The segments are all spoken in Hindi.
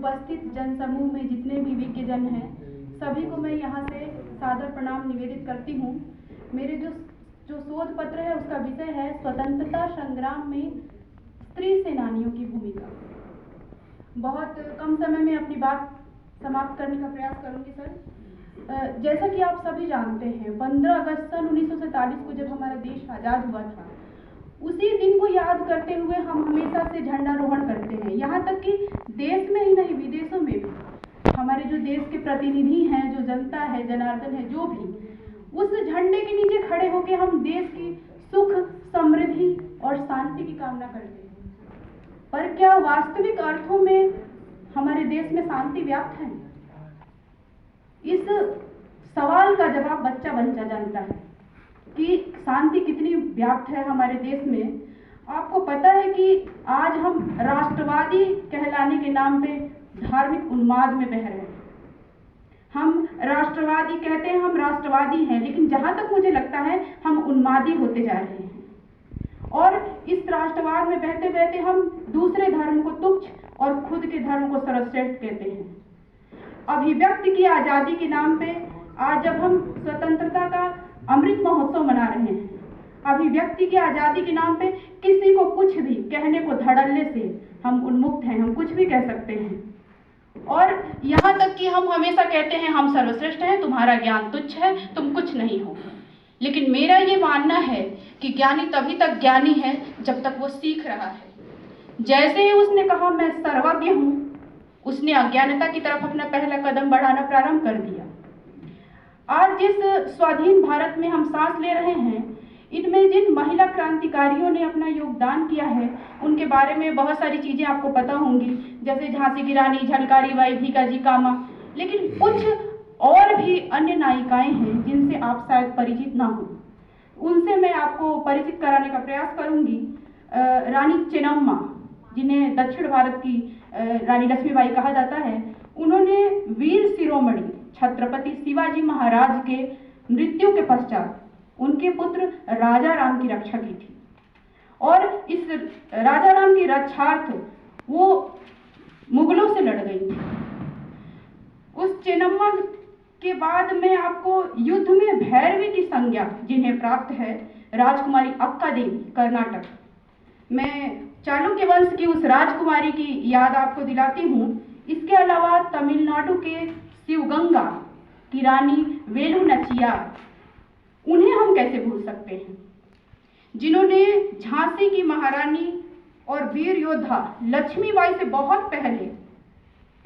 उपस्थित जनसमूह में जितने भी विज्ञजन हैं, सभी को मैं यहाँ से सादर प्रणाम निवेदित करती हूँ। मेरे जो शोध पत्र है उसका विषय है स्वतंत्रता संग्राम में स्त्री सेनानियों की भूमिका। बहुत कम समय में अपनी बात समाप्त करने का प्रयास करूँगी सर। जैसा कि आप सभी जानते हैं, 15 अगस्त सन 1947 को जब हमारा देश आज़ाद हुआ था, उसी दिन को याद करते हुए हम हमेशा से झंडारोहण करते हैं। यहाँ तक कि देश में ही नहीं, विदेशों में भी हमारे जो देश के प्रतिनिधि हैं, जो जनता है, जनार्दन है, जो भी उस झंडे के नीचे खड़े होकर हम देश की सुख, समृद्धि और शांति की कामना करते हैं। पर क्या वास्तविक अर्थों में हमारे देश में शांति व्याप्त है? इस सवाल का जवाब बच्चा जानता है कि शांति कितनी व्याप्त है हमारे देश में। आपको पता है कि आज हम राष्ट्रवादी कहलाने के नाम पे धार्मिक उन्माद में बह रहे हैं। हम राष्ट्रवादी कहते हैं, हम राष्ट्रवादी हैं, लेकिन जहाँ तक मुझे लगता है हम उन्मादी होते जा रहे हैं। और इस राष्ट्रवाद में बहते बहते हम दूसरे धर्म को तुच्छ और खुद के धर्म को सर्वश्रेष्ठ कहते हैं। अभिव्यक्ति की आज़ादी के नाम पे आज जब हम स्वतंत्रता का अमृत महोत्सव मना रहे हैं, अभिव्यक्ति की आज़ादी के नाम पे किसी को कुछ भी कहने को धड़ल्ले से हम उन्मुक्त हैं, हम कुछ भी कह सकते हैं। और यहाँ तक कि हम हमेशा कहते हैं हम सर्वश्रेष्ठ हैं, तुम्हारा ज्ञान तुच्छ है, तुम कुछ नहीं हो। लेकिन मेरा ये मानना है कि ज्ञानी तभी तक ज्ञानी है जब तक वो सीख रहा है। जैसे ही उसने कहा मैं सर्वज्ञ हूँ, उसने अज्ञानता की तरफ अपना पहला कदम बढ़ाना प्रारंभ कर दिया। आज जिस स्वाधीन भारत में हम सांस ले रहे हैं, इनमें जिन महिला क्रांतिकारियों ने अपना योगदान किया है, उनके बारे में बहुत सारी चीज़ें आपको पता होंगी, जैसे झांसी की रानी, झलकारी बाई, भीकाजी कामा। लेकिन कुछ और भी अन्य नायिकाएं हैं जिनसे आप शायद परिचित ना हो, उनसे मैं आपको परिचित कराने का प्रयास करूंगी। रानी चेन्नम्मा, जिन्हें दक्षिण भारत की रानी लक्ष्मीबाई कहा जाता है, उन्होंने वीर शिरोमणि छत्रपति शिवाजी महाराज के मृत्यु के पश्चात उनके पुत्र राजा राम की रक्षा की थी। और इस राजा राम की रक्षार्थ वो मुगलों से लड़ गई थी। उस चेन्नम्मा के बाद में आपको युद्ध में भैरवी की संज्ञा जिन्हें प्राप्त है, राजकुमारी अक्का देवी, कर्नाटक। मैं चालुक्य वंश की उस राजकुमारी की याद आपको दिलाती हूँ। इसके अलावा तमिलनाडु के शिवगंगा की रानी वेलु नचियार, उन्हें हम कैसे भूल सकते हैं, जिन्होंने झांसी की महारानी और वीर योद्धा लक्ष्मीबाई से बहुत पहले,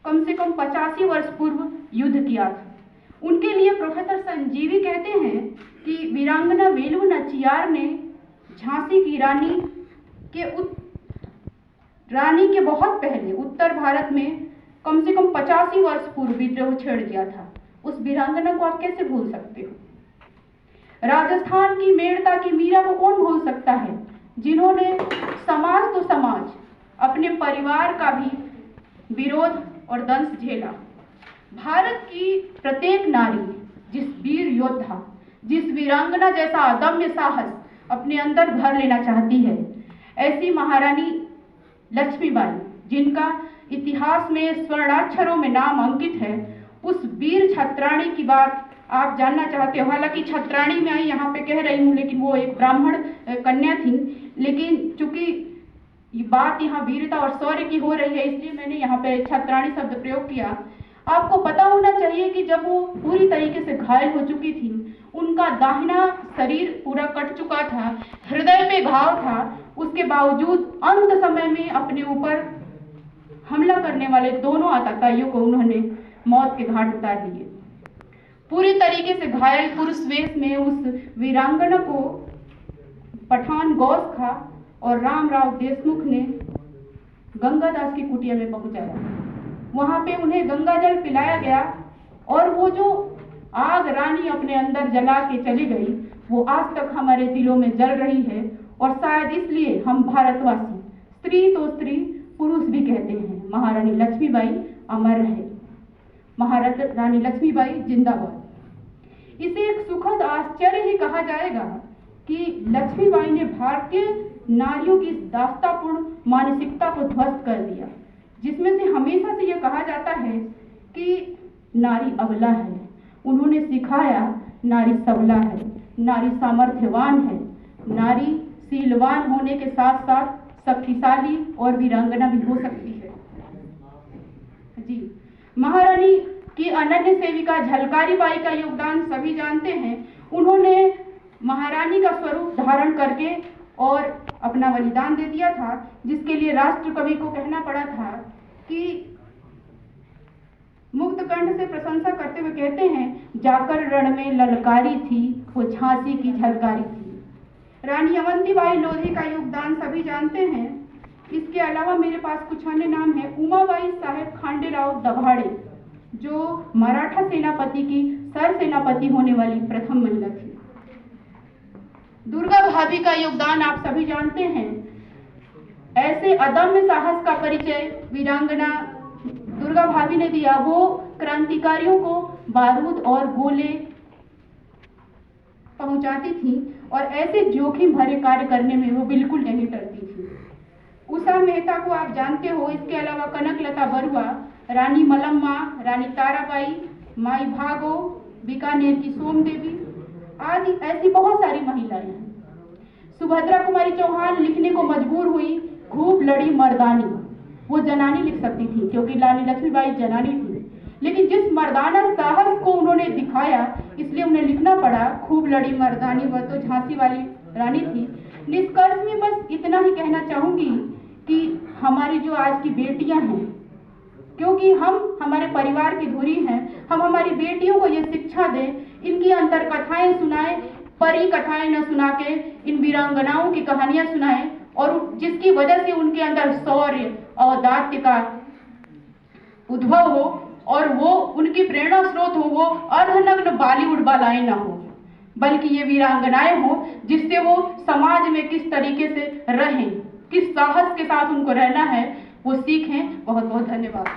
कम से कम 85 वर्ष पूर्व युद्ध किया था। उनके लिए प्रोफेसर संजीवी कहते हैं कि वीरांगना वेलु नचियार ने झांसी की रानी के बहुत पहले उत्तर भारत में कम से कम 85 वर्ष पूर्व विद्रोह छेड़ दिया था। उस वीरांगना को आप कैसे भूल सकते हो? राजस्थान की मेड़ता की मीरा को कौन भूल सकता है, जिन्होंने समाज तो समाज, अपने परिवार का भी विरोध और दंश झेला। भारत की प्रत्येक नारी जिस वीर योद्धा, जिस वीरांगना जैसा अदम्य साहस अपने अंदर भर लेना चाहती है, ऐसी महारानी लक्ष्मीबाई, जिनका इतिहास में स्वर्णाक्षरों में नाम अंकित है, उस वीर छत्राणी की बात आप जानना चाहते हो। हालांकि छत्राणी मैं यहाँ पे कह रही हूँ, लेकिन वो एक ब्राह्मण कन्या थी। लेकिन चूंकि ये बात यहाँ वीरता और शौर्य की हो रही है, इसलिए मैंने यहाँ पे छत्राणी शब्द प्रयोग किया। आपको पता होना चाहिए कि जब वो पूरी तरीके से घायल हो चुकी थी, उनका दाहिना शरीर पूरा कट चुका था, हृदय पे घाव था, उसके बावजूद अंत समय में अपने ऊपर हमला करने वाले दोनों आतताइयों को उन्होंने मौत के घाट उतार दिए। पूरी तरीके से घायल पुरुष वेश में उस वीरांगना को पठान गौस खा और रामराव देशमुख ने गंगादास की कुटिया में पहुंचाया। वहां पे उन्हें गंगा जल पिलाया गया और वो जो आग रानी अपने अंदर जला के चली गई, वो आज तक हमारे दिलों में जल रही है। और शायद इसलिए हम भारतवासी स्त्री तो स्त्री, पुरुष भी कहते हैं, महारानी लक्ष्मीबाई अमर रहे, महारानी लक्ष्मीबाई जिंदाबाद। इसे एक सुखद आश्चर्य ही कहा जाएगा कि लक्ष्मीबाई ने भारतीय नारियों की दास्तापूर्ण मानसिकता को ध्वस्त कर दिया, जिसमें से हमेशा से यह कहा जाता है कि नारी अबला है, उन्होंने सिखाया नारी सबला है, नारी सामर्थ्यवान है, नारी शीलवान होने के साथ साथ शक्तिशाली और वीरांगना भी हो सकती है। जी, महारानी की अनन्य सेविका झलकारी बाई का योगदान सभी जानते हैं। उन्होंने महारानी का स्वरूप धारण करके और अपना बलिदान दे दिया था, जिसके लिए राष्ट्र कवि को कहना पड़ा था कि मुक्त कंठ से प्रशंसा करते हुए कहते हैं, जाकर रण में ललकारी थी वो झांसी की झलकारी थी। रानी अवंतीबाई लोधी का योगदान सभी जानते हैं। इसके अलावा मेरे पास कुछ अन्य नाम है। उमाबाई साहेब खांडेराव दभाड़े, जो मराठा सेनापति की सर सेनापति होने वाली प्रथम महिला थी। दुर्गा भाभी का योगदान आप सभी जानते हैं। ऐसे अदम्य साहस का परिचय वीरांगना दुर्गा भाभी ने दिया। वो क्रांतिकारियों को बारूद और गोले पहुंचाती थी और ऐसे जोखिम भरे कार्य करने में वो बिल्कुल नहीं डरती थी। उषा मेहता को आप जानते हो। इसके अलावा कनकलता बरुआ, रानी मलम्मा, रानी ताराबाई, माई भागो, बीकानेर की सोम देवी आदि ऐसी बहुत सारी महिलाएं हैं। सुभद्रा कुमारी चौहान लिखने को मजबूर हुई, खूब लड़ी मर्दानी। वो जनानी लिख सकती थी क्योंकि रानी लक्ष्मीबाई जनानी थी, लेकिन जिस मर्दाना साहस को उन्होंने दिखाया इसलिए उन्हें लिखना पड़ा खूब लड़ी मर्दानी। वह तो झांसी वाली रानी थी। निष्कर्ष में बस इतना ही कहना चाहूंगी कि हमारी जो आज की बेटियां हैं, क्योंकि हम हमारे परिवार की धुरी हैं, हम हमारी बेटियों को ये शिक्षा दें, इनकी अंतर कथाएं सुनाएं, परी कथाएं न सुना के इन वीरांगनाओं की कहानियां सुनाएं, और जिसकी वजह से उनके अंदर शौर्य और दात्य का उद्भव हो और वो उनकी प्रेरणा स्रोत हो। वो अर्धनग्न बॉलीवुड बालाएं ना हो, बल्कि ये वीरांगनाएं हो जिससे वो समाज में किस तरीके से रहें, किस साहस के साथ उनको रहना है वो सीखें। बहुत बहुत धन्यवाद।